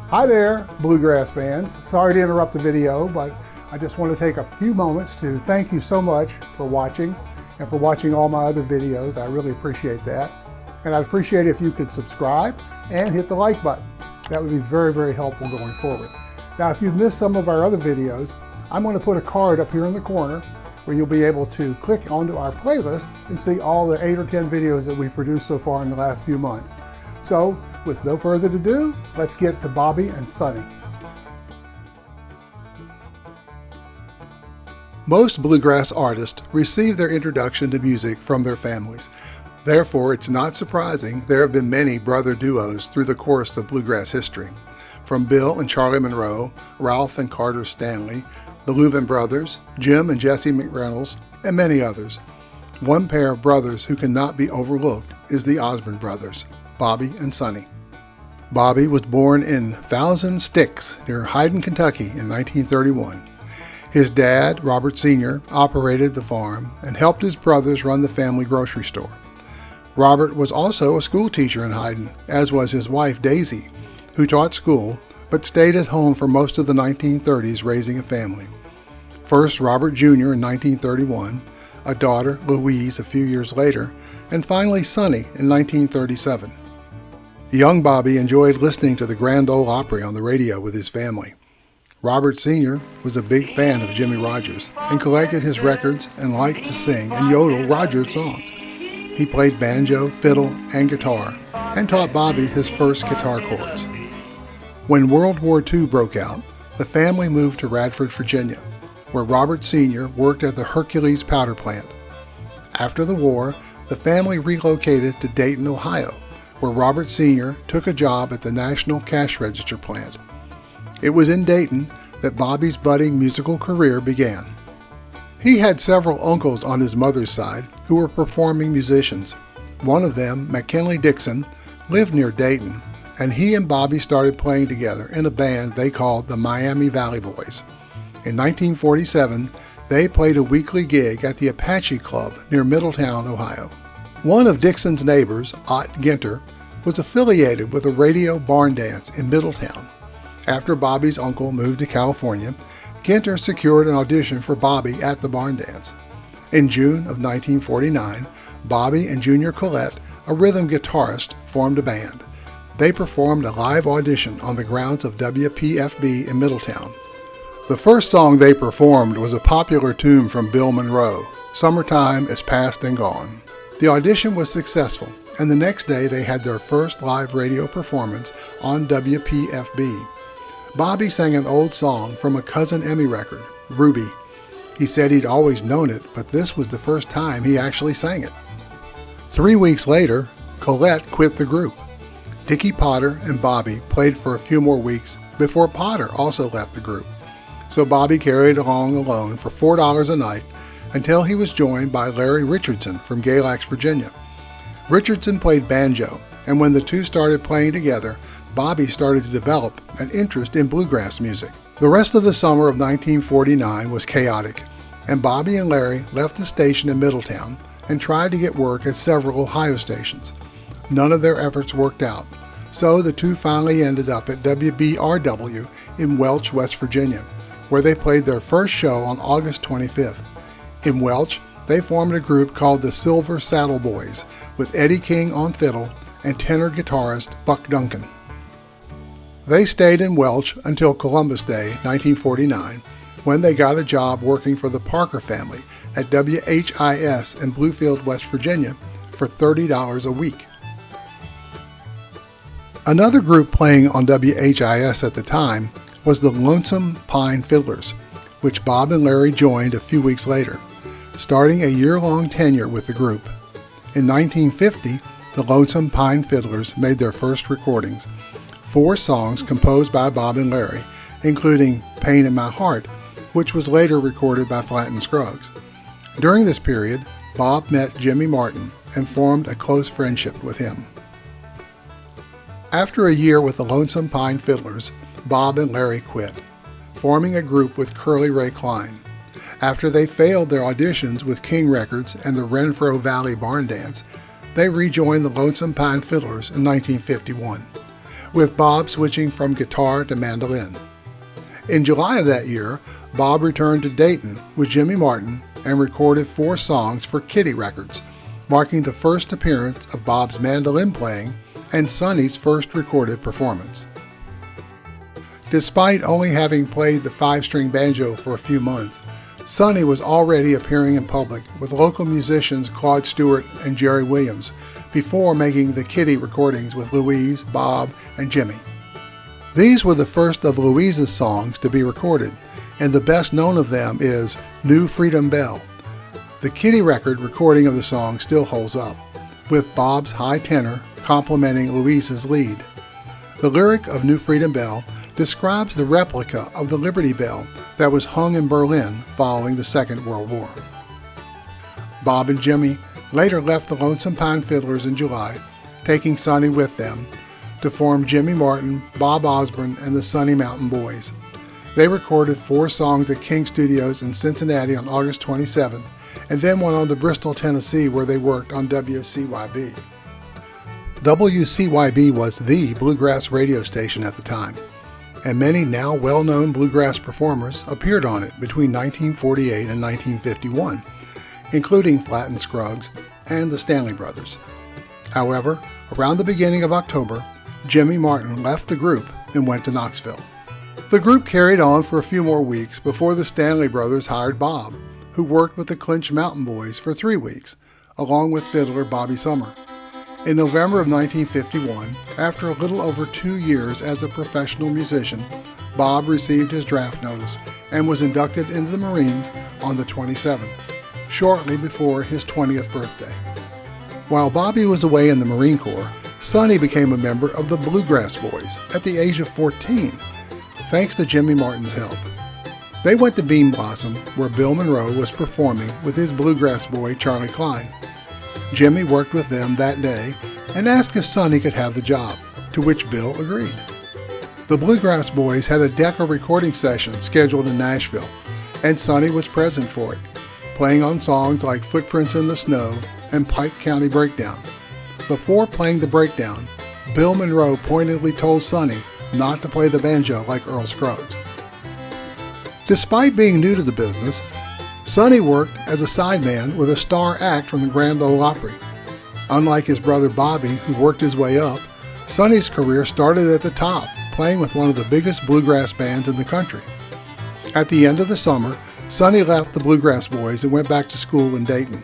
Hi there, bluegrass fans. Sorry to interrupt the video, but I just want to take a few moments to thank you so much for watching and for watching all my other videos. I really appreciate that. And I'd appreciate it if you could subscribe and hit the like button. That would be very, very helpful going forward. Now, if you've missed some of our other videos, I'm going to put a card up here in the corner where you'll be able to click onto our playlist and see all the 8 or 10 videos that we've produced so far in the last few months. So, with no further ado, let's get to Bobby and Sonny. Most bluegrass artists receive their introduction to music from their families. Therefore, it's not surprising there have been many brother duos through the course of bluegrass history. From Bill and Charlie Monroe, Ralph and Carter Stanley, the Osborne Brothers, Jim and Jesse McReynolds, and many others. One pair of brothers who cannot be overlooked is the Osborne Brothers, Bobby and Sonny. Bobby was born in Thousand Sticks near Hyden, Kentucky in 1931. His dad, Robert Sr., operated the farm and helped his brothers run the family grocery store. Robert was also a school teacher in Hyden, as was his wife Daisy, who taught school but stayed at home for most of the 1930s raising a family. First Robert Jr. in 1931, a daughter, Louise, a few years later, and finally Sonny in 1937. Young Bobby enjoyed listening to the Grand Ole Opry on the radio with his family. Robert Sr. was a big fan of Jimmie Rodgers and collected his records and liked to sing and yodel Rodgers songs. He played banjo, fiddle, and guitar and taught Bobby his first guitar chords. When World War II broke out, the family moved to Radford, Virginia, where Robert Sr. worked at the Hercules powder plant. After the war, the family relocated to Dayton, Ohio, where Robert Sr. took a job at the National Cash Register plant. It was in Dayton that Bobby's budding musical career began. He had several uncles on his mother's side who were performing musicians. One of them, McKinley Dixon, lived near Dayton, and he and Bobby started playing together in a band they called the Miami Valley Boys. In 1947, they played a weekly gig at the Apache Club near Middletown, Ohio. One of Dixon's neighbors, Ott Ginter, was affiliated with a radio barn dance in Middletown. After Bobby's uncle moved to California, Ginter secured an audition for Bobby at the barn dance. In June of 1949, Bobby and Junior Collette, a rhythm guitarist, formed a band. They performed a live audition on the grounds of WPFB in Middletown. The first song they performed was a popular tune from Bill Monroe, "Summertime is Past and Gone." The audition was successful, and the next day they had their first live radio performance on WPFB. Bobby sang an old song from a Cousin Emmy record, "Ruby." He said he'd always known it, but this was the first time he actually sang it. 3 weeks later, Collette quit the group. Dickie Potter and Bobby played for a few more weeks before Potter also left the group. So Bobby carried along alone for $4 a night until he was joined by Larry Richardson from Galax, Virginia. Richardson played banjo, and when the two started playing together, Bobby started to develop an interest in bluegrass music. The rest of the summer of 1949 was chaotic, and Bobby and Larry left the station in Middletown and tried to get work at several Ohio stations. None of their efforts worked out, so the two finally ended up at WBRW in Welch, West Virginia, where they played their first show on August 25th. In Welch, they formed a group called the Silver Saddle Boys, with Eddie King on fiddle and tenor guitarist Buck Duncan. They stayed in Welch until Columbus Day, 1949, when they got a job working for the Parker family at WHIS in Bluefield, West Virginia, for $30 a week. Another group playing on WHIS at the time was the Lonesome Pine Fiddlers, which Bob and Larry joined a few weeks later, starting a year-long tenure with the group. In 1950, the Lonesome Pine Fiddlers made their first recordings, 4 songs composed by Bob and Larry, including Pain in My Heart, which was later recorded by Flatt and Scruggs. During this period, Bob met Jimmy Martin and formed a close friendship with him. After a year with the Lonesome Pine Fiddlers, Bob and Larry quit, forming a group with Curly Ray Klein. After they failed their auditions with King Records and the Renfro Valley Barn Dance, they rejoined the Lonesome Pine Fiddlers in 1951. with Bob switching from guitar to mandolin. In July of that year, Bob returned to Dayton with Jimmy Martin and recorded 4 songs for Kitty Records, marking the first appearance of Bob's mandolin playing and Sonny's first recorded performance. Despite only having played the 5-string banjo for a few months, Sonny was already appearing in public with local musicians Claude Stewart and Jerry Williams before making the Kitty recordings with Louise, Bob, and Jimmy. These were the first of Louise's songs to be recorded, and the best known of them is New Freedom Bell. The Kitty record recording of the song still holds up, with Bob's high tenor complementing Louise's lead. The lyric of New Freedom Bell describes the replica of the Liberty Bell that was hung in Berlin following the Second World War. Bob and Jimmy later left the Lonesome Pine Fiddlers in July, taking Sonny with them, to form Jimmy Martin, Bob Osborne, and the Sonny Mountain Boys. They recorded 4 songs at King Studios in Cincinnati on August 27th, and then went on to Bristol, Tennessee, where they worked on WCYB. WCYB was the bluegrass radio station at the time, and many now well-known bluegrass performers appeared on it between 1948 and 1951, including Flatt and Scruggs and the Stanley Brothers. However, around the beginning of October, Jimmy Martin left the group and went to Knoxville. The group carried on for a few more weeks before the Stanley Brothers hired Bob, who worked with the Clinch Mountain Boys for 3 weeks, along with fiddler Bobby Sommer. In November of 1951, after a little over 2 years as a professional musician, Bob received his draft notice and was inducted into the Marines on the 27th, shortly before his 20th birthday. While Bobby was away in the Marine Corps, Sonny became a member of the Bluegrass Boys at the age of 14, thanks to Jimmy Martin's help. They went to Bean Blossom, where Bill Monroe was performing with his bluegrass boy Charlie Klein. Jimmy worked with them that day and asked if Sonny could have the job, to which Bill agreed. The Bluegrass Boys had a Decca recording session scheduled in Nashville, and Sonny was present for it, playing on songs like Footprints in the Snow and Pike County Breakdown. Before playing the breakdown, Bill Monroe pointedly told Sonny not to play the banjo like Earl Scruggs. Despite being new to the business, Sonny worked as a sideman with a star act from the Grand Ole Opry. Unlike his brother Bobby, who worked his way up, Sonny's career started at the top, playing with one of the biggest bluegrass bands in the country. At the end of the summer, Sonny left the Bluegrass Boys and went back to school in Dayton.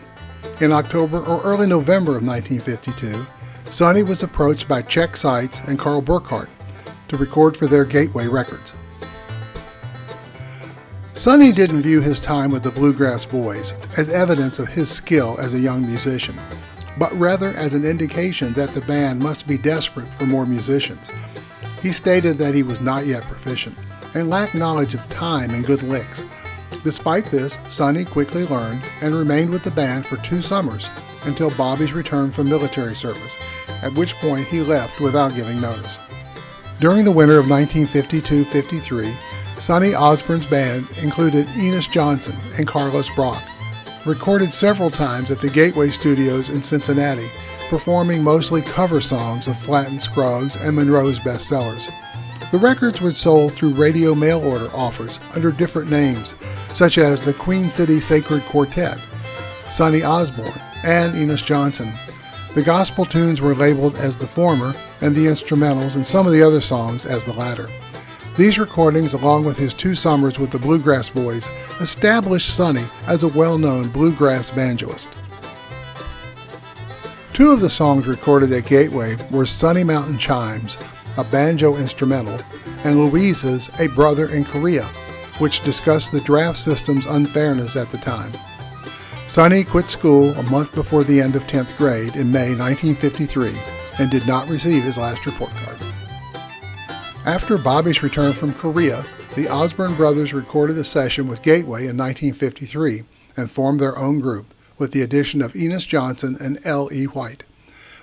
In October or early November of 1952, Sonny was approached by Czech Seitz and Carl Burkhart to record for their Gateway Records. Sonny didn't view his time with the Bluegrass Boys as evidence of his skill as a young musician, but rather as an indication that the band must be desperate for more musicians. He stated that he was not yet proficient and lacked knowledge of time and good licks. Despite this, Sonny quickly learned and remained with the band for 2 summers until Bobby's return from military service, at which point he left without giving notice. During the winter of 1952-53, Sonny Osborne's band included Enos Johnson and Carlos Brock, recorded several times at the Gateway Studios in Cincinnati, performing mostly cover songs of Flatt and Scruggs and Monroe's bestsellers. The records were sold through radio mail order offers under different names, such as the Queen City Sacred Quartet, Sonny Osborne, and Enos Johnson. The gospel tunes were labeled as the former, and the instrumentals and some of the other songs as the latter. These recordings, along with his 2 summers with the Bluegrass Boys, established Sonny as a well-known bluegrass banjoist. 2 of the songs recorded at Gateway were Sonny Mountain Chimes, a banjo instrumental, and Louise's A Brother in Korea, which discussed the draft system's unfairness at the time. Sonny quit school a month before the end of 10th grade in May 1953 and did not receive his last report card. After Bobby's return from Korea, the Osborne Brothers recorded a session with Gateway in 1953 and formed their own group with the addition of Enos Johnson and L.E. White.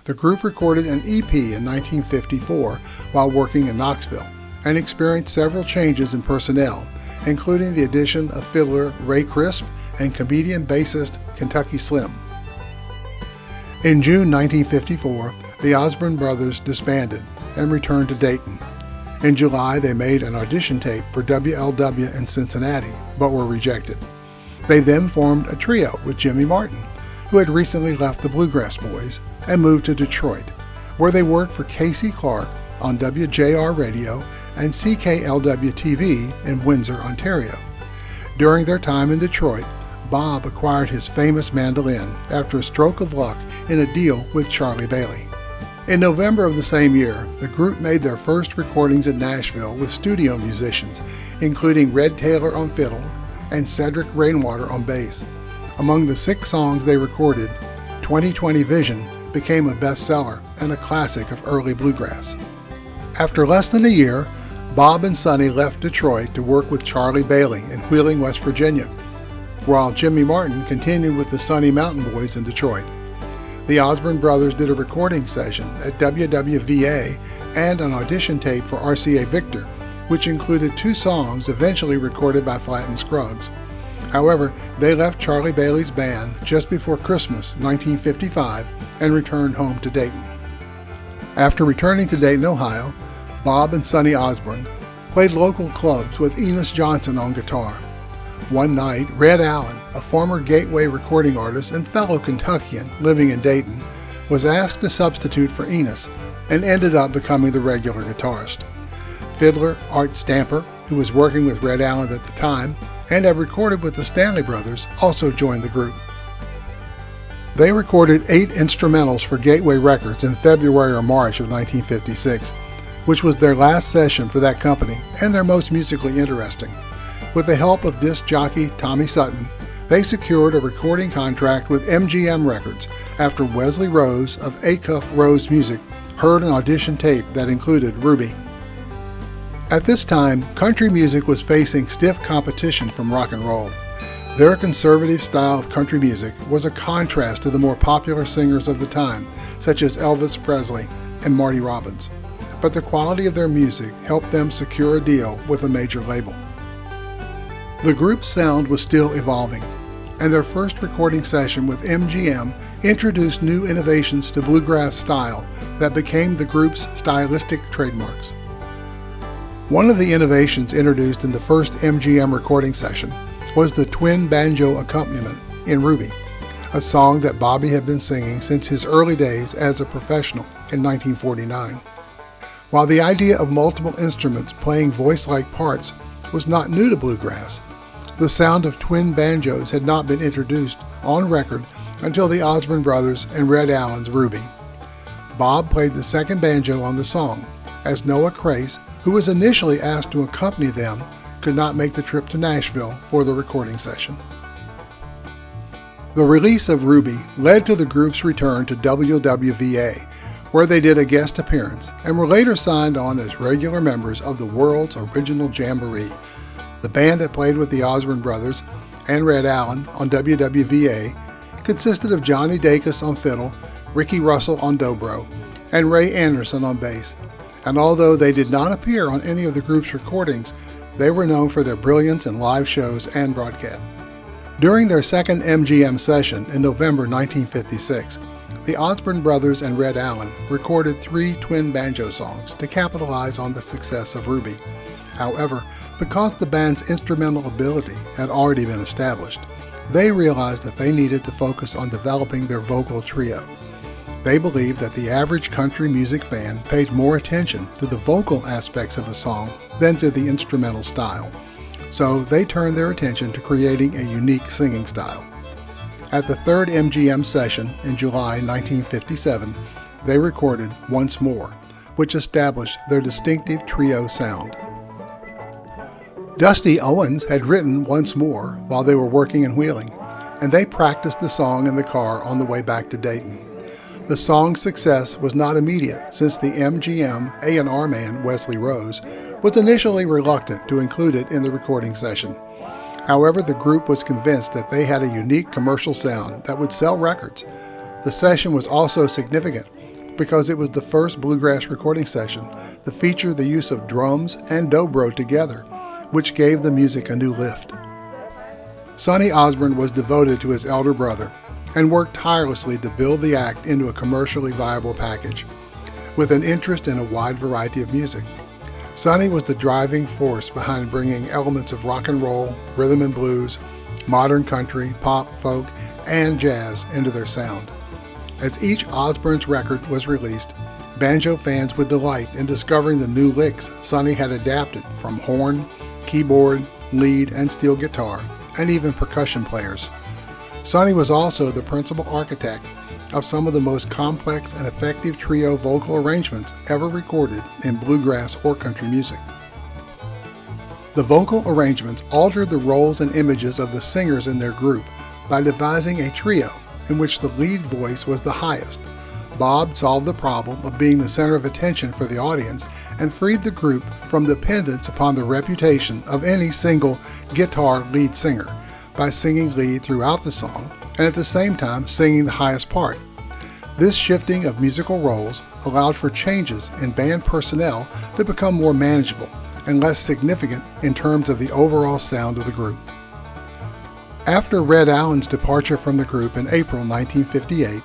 The group recorded an EP in 1954 while working in Knoxville and experienced several changes in personnel, including the addition of fiddler Ray Crisp and comedian-bassist Kentucky Slim. In June 1954, the Osborne Brothers disbanded, and returned to Dayton. In July, they made an audition tape for WLW in Cincinnati, but were rejected. They then formed a trio with Jimmy Martin, who had recently left the Bluegrass Boys, and moved to Detroit, where they worked for Casey Clark on WJR Radio and CKLW-TV in Windsor, Ontario. During their time in Detroit, Bob acquired his famous mandolin after a stroke of luck in a deal with Charlie Bailey. In November of the same year, the group made their first recordings in Nashville with studio musicians, including Red Taylor on fiddle and Cedric Rainwater on bass. Among the 6 songs they recorded, 2020 Vision became a bestseller and a classic of early bluegrass. After less than a year, Bob and Sonny left Detroit to work with Charlie Bailey in Wheeling, West Virginia, while Jimmy Martin continued with the Sonny Mountain Boys in Detroit. The Osborne Brothers did a recording session at WWVA and an audition tape for RCA Victor, which included 2 songs eventually recorded by Flatt and Scruggs. However, they left Charlie Bailey's band just before Christmas 1955 and returned home to Dayton. After returning to Dayton, Ohio, Bob and Sonny Osborne played local clubs with Enos Johnson on guitar. One night, Red Allen, a former Gateway recording artist and fellow Kentuckian living in Dayton, was asked to substitute for Enos and ended up becoming the regular guitarist. Fiddler Art Stamper, who was working with Red Allen at the time and had recorded with the Stanley Brothers, also joined the group. They recorded 8 instrumentals for Gateway Records in February or March of 1956, which was their last session for that company and their most musically interesting. With the help of disc jockey Tommy Sutton, they secured a recording contract with MGM Records after Wesley Rose of Acuff Rose Music heard an audition tape that included Ruby. At this time, country music was facing stiff competition from rock and roll. Their conservative style of country music was a contrast to the more popular singers of the time, such as Elvis Presley and Marty Robbins. But the quality of their music helped them secure a deal with a major label. The group's sound was still evolving, and their first recording session with MGM introduced new innovations to bluegrass style that became the group's stylistic trademarks. One of the innovations introduced in the first MGM recording session was the twin banjo accompaniment in Ruby, a song that Bobby had been singing since his early days as a professional in 1949. While the idea of multiple instruments playing voice-like parts was not new to bluegrass, the sound of twin banjos had not been introduced on record until the Osborne Brothers and Red Allen's Ruby. Bob played the second banjo on the song, as Noah Crace, who was initially asked to accompany them, could not make the trip to Nashville for the recording session. The release of Ruby led to the group's return to WWVA, where they did a guest appearance and were later signed on as regular members of the World's Original Jamboree. The band that played with the Osborne Brothers and Red Allen on WWVA consisted of Johnny Dacus on fiddle, Ricky Russell on dobro, and Ray Anderson on bass. And although they did not appear on any of the group's recordings, they were known for their brilliance in live shows and broadcasts. During their second MGM session in November 1956, the Osborne Brothers and Red Allen recorded 3 twin banjo songs to capitalize on the success of Ruby. However, because the band's instrumental ability had already been established, they realized that they needed to focus on developing their vocal trio. They believed that the average country music fan paid more attention to the vocal aspects of a song than to the instrumental style, so they turned their attention to creating a unique singing style. At the third MGM session in July 1957, they recorded Once More, which established their distinctive trio sound. Dusty Owens had written Once More while they were working in Wheeling, and they practiced the song in the car on the way back to Dayton. The song's success was not immediate, since the MGM A&R man Wesley Rose was initially reluctant to include it in the recording session. However, the group was convinced that they had a unique commercial sound that would sell records. The session was also significant because it was the first bluegrass recording session that featured the use of drums and dobro together, which gave the music a new lift. Sonny Osborne was devoted to his elder brother and worked tirelessly to build the act into a commercially viable package. with an interest in a wide variety of music. Sonny was the driving force behind bringing elements of rock and roll, rhythm and blues, modern country, pop, folk, and jazz into their sound. As each Osborne's record was released, banjo fans would delight in discovering the new licks Sonny had adapted from horn, keyboard, lead, and steel guitar, and even percussion players. Sonny was also the principal architect of some of the most complex and effective trio vocal arrangements ever recorded in bluegrass or country music. The vocal arrangements altered the roles and images of the singers in their group by devising a trio in which the lead voice was the highest. Bob solved the problem of being the center of attention for the audience and freed the group from dependence upon the reputation of any single guitar lead singer by singing lead throughout the song and at the same time singing the highest part. This shifting of musical roles allowed for changes in band personnel to become more manageable and less significant in terms of the overall sound of the group. After Red Allen's departure from the group in April 1958,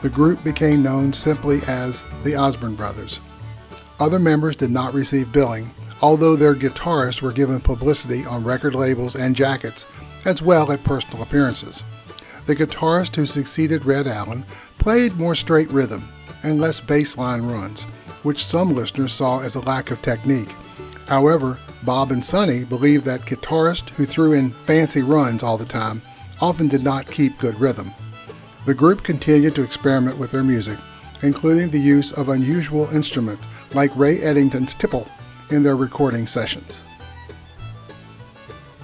the group became known simply as the Osborne Brothers. Other members did not receive billing, although their guitarists were given publicity on record labels and jackets, as well as personal appearances. The guitarist who succeeded Red Allen played more straight rhythm and less bass line runs, which some listeners saw as a lack of technique. However, Bob and Sonny believed that guitarists who threw in fancy runs all the time often did not keep good rhythm. The group continued to experiment with their music, including the use of unusual instruments like Ray Eddington's tipple in their recording sessions.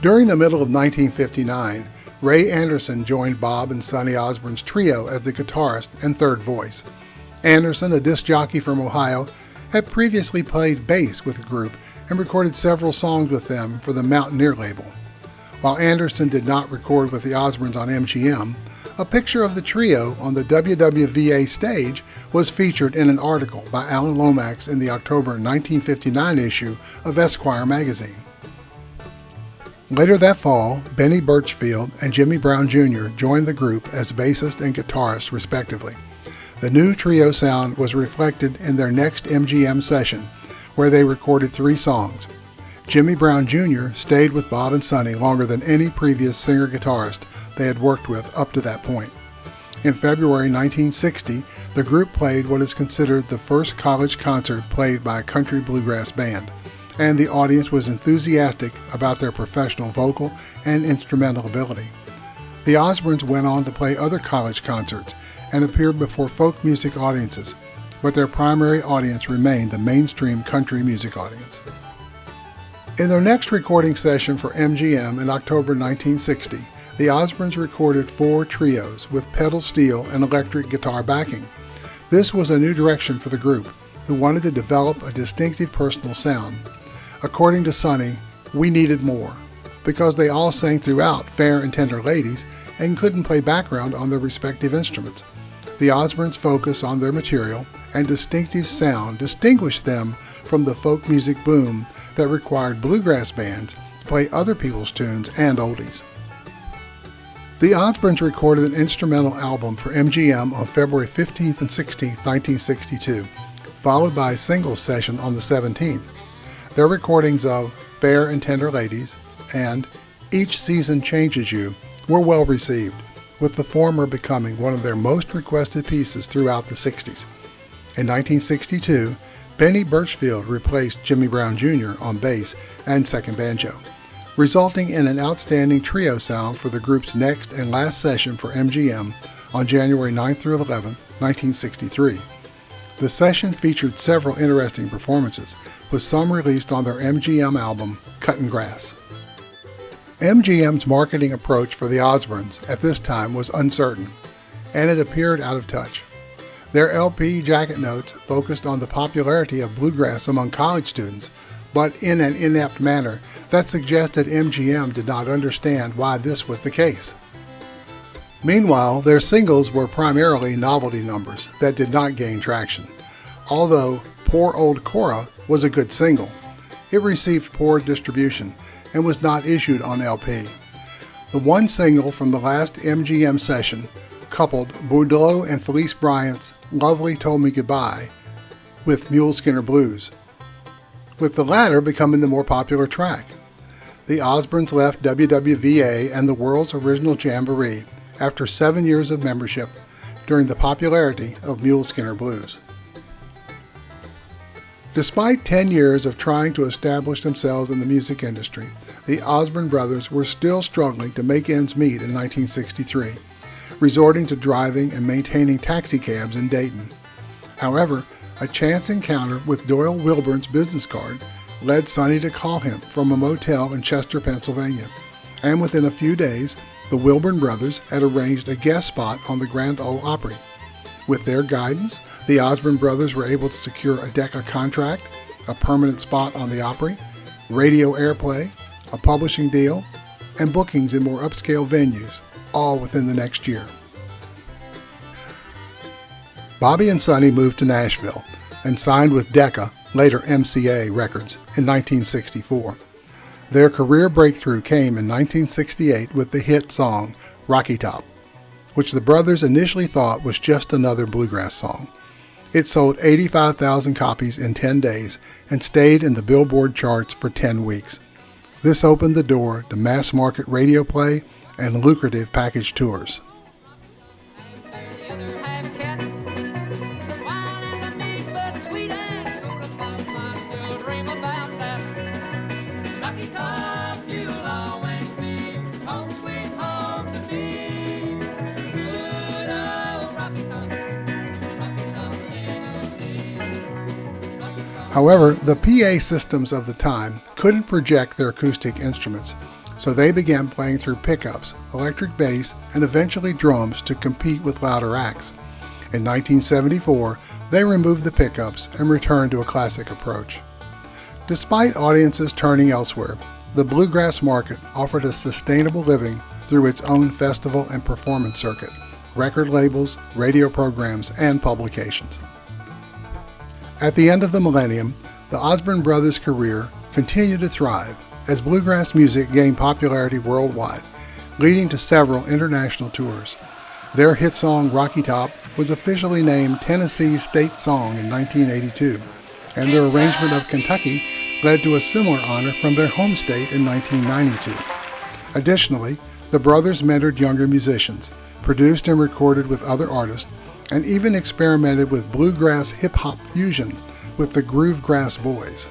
During the middle of 1959, Ray Anderson joined Bob and Sonny Osborne's trio as the guitarist and third voice. Anderson, a disc jockey from Ohio, had previously played bass with the group and recorded several songs with them for the Mountaineer label. While Anderson did not record with the Osbornes on MGM, a picture of the trio on the WWVA stage was featured in an article by Alan Lomax in the October 1959 issue of Esquire magazine. Later that fall, Benny Birchfield and Jimmy Brown Jr. joined the group as bassist and guitarist, respectively. The new trio sound was reflected in their next MGM session, where they recorded 3 songs. Jimmy Brown Jr. stayed with Bob and Sonny longer than any previous singer-guitarist they had worked with up to that point. In February 1960, the group played what is considered the first college concert played by a country bluegrass band, and the audience was enthusiastic about their professional vocal and instrumental ability. The Osbornes went on to play other college concerts and appeared before folk music audiences, but their primary audience remained the mainstream country music audience. In their next recording session for MGM in October 1960, the Osbornes recorded 4 trios with pedal steel and electric guitar backing. This was a new direction for the group, who wanted to develop a distinctive personal sound. According to Sonny, we needed more, because they all sang throughout Fair and Tender Ladies and couldn't play background on their respective instruments. The Osbornes' focus on their material and distinctive sound distinguished them from the folk music boom that required bluegrass bands to play other people's tunes and oldies. The Osbornes recorded an instrumental album for MGM on February 15th and 16th, 1962, followed by a singles session on the 17th. Their recordings of Fair and Tender Ladies and Each Season Changes You were well received, with the former becoming one of their most requested pieces throughout the 60s. In 1962, Benny Birchfield replaced Jimmy Brown Jr. on bass and second banjo, resulting in an outstanding trio sound for the group's next and last session for MGM on January 9th through 11th, 1963. The session featured several interesting performances, with some released on their MGM album, Cuttin' Grass. MGM's marketing approach for the Osbornes at this time was uncertain, and it appeared out of touch. Their LP jacket notes focused on the popularity of bluegrass among college students, but in an inept manner that suggested MGM did not understand why this was the case. Meanwhile, their singles were primarily novelty numbers that did not gain traction. Although Poor Old Cora was a good single, it received poor distribution and was not issued on LP. The one single from the last MGM session coupled Boudreaux and Felice Bryant's Lovely Told Me Goodbye with Mule Skinner Blues, with the latter becoming the more popular track. The Osbournes left WWVA and the world's original jamboree after 7 years of membership during the popularity of Mule Skinner Blues. Despite 10 years of trying to establish themselves in the music industry, the Osborne Brothers were still struggling to make ends meet in 1963, resorting to driving and maintaining taxicabs in Dayton. However, a chance encounter with Doyle Wilburn's business card led Sonny to call him from a motel in Chester, Pennsylvania, and within a few days, the Wilburn brothers had arranged a guest spot on the Grand Ole Opry. With their guidance, the Osborne brothers were able to secure a Decca contract, a permanent spot on the Opry, radio airplay, a publishing deal, and bookings in more upscale venues, all within the next year. Bobby and Sonny moved to Nashville and signed with Decca, later MCA Records, in 1964. Their career breakthrough came in 1968 with the hit song Rocky Top, which the brothers initially thought was just another bluegrass song. It sold 85,000 copies in 10 days and stayed in the Billboard charts for 10 weeks. This opened the door to mass market radio play and lucrative package tours. However, the PA systems of the time couldn't project their acoustic instruments, so they began playing through pickups, electric bass, and eventually drums to compete with louder acts. In 1974, they removed the pickups and returned to a classic approach. Despite audiences turning elsewhere, the bluegrass market offered a sustainable living through its own festival and performance circuit, record labels, radio programs, and publications. At the end of the millennium, the Osborne Brothers' career continued to thrive as bluegrass music gained popularity worldwide, leading to several international tours. Their hit song Rocky Top was officially named Tennessee's state song in 1982, and their arrangement of Kentucky led to a similar honor from their home state in 1992. Additionally, the brothers mentored younger musicians, produced and recorded with other artists, and even experimented with bluegrass hip-hop fusion with the Groovegrass Boys.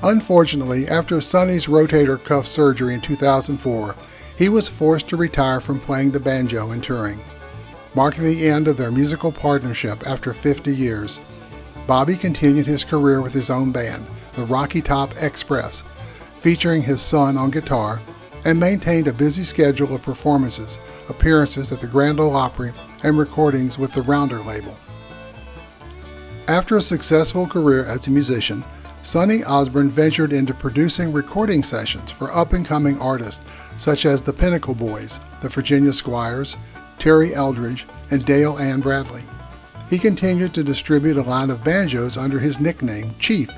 Unfortunately, after Sonny's rotator cuff surgery in 2004, he was forced to retire from playing the banjo and touring, marking the end of their musical partnership after 50 years. Bobby continued his career with his own band, the Rocky Top Express, featuring his son on guitar, and maintained a busy schedule of performances, appearances at the Grand Ole Opry, and recordings with the Rounder label. After a successful career as a musician, Sonny Osborne ventured into producing recording sessions for up-and-coming artists such as the Pinnacle Boys, the Virginia Squires, Terry Eldridge, and Dale Ann Bradley. He continued to distribute a line of banjos under his nickname, Chief.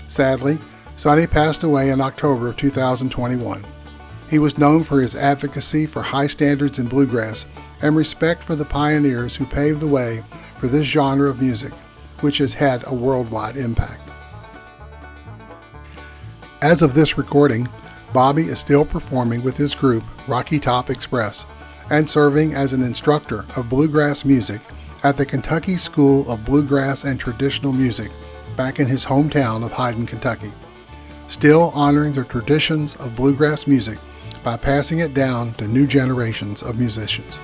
Sadly, Sonny passed away in October of 2021. He was known for his advocacy for high standards in bluegrass and respect for the pioneers who paved the way for this genre of music, which has had a worldwide impact. As of this recording, Bobby is still performing with his group Rocky Top Express and serving as an instructor of bluegrass music at the Kentucky School of Bluegrass and Traditional Music back in his hometown of Hyden, Kentucky, still honoring the traditions of bluegrass music by passing it down to new generations of musicians.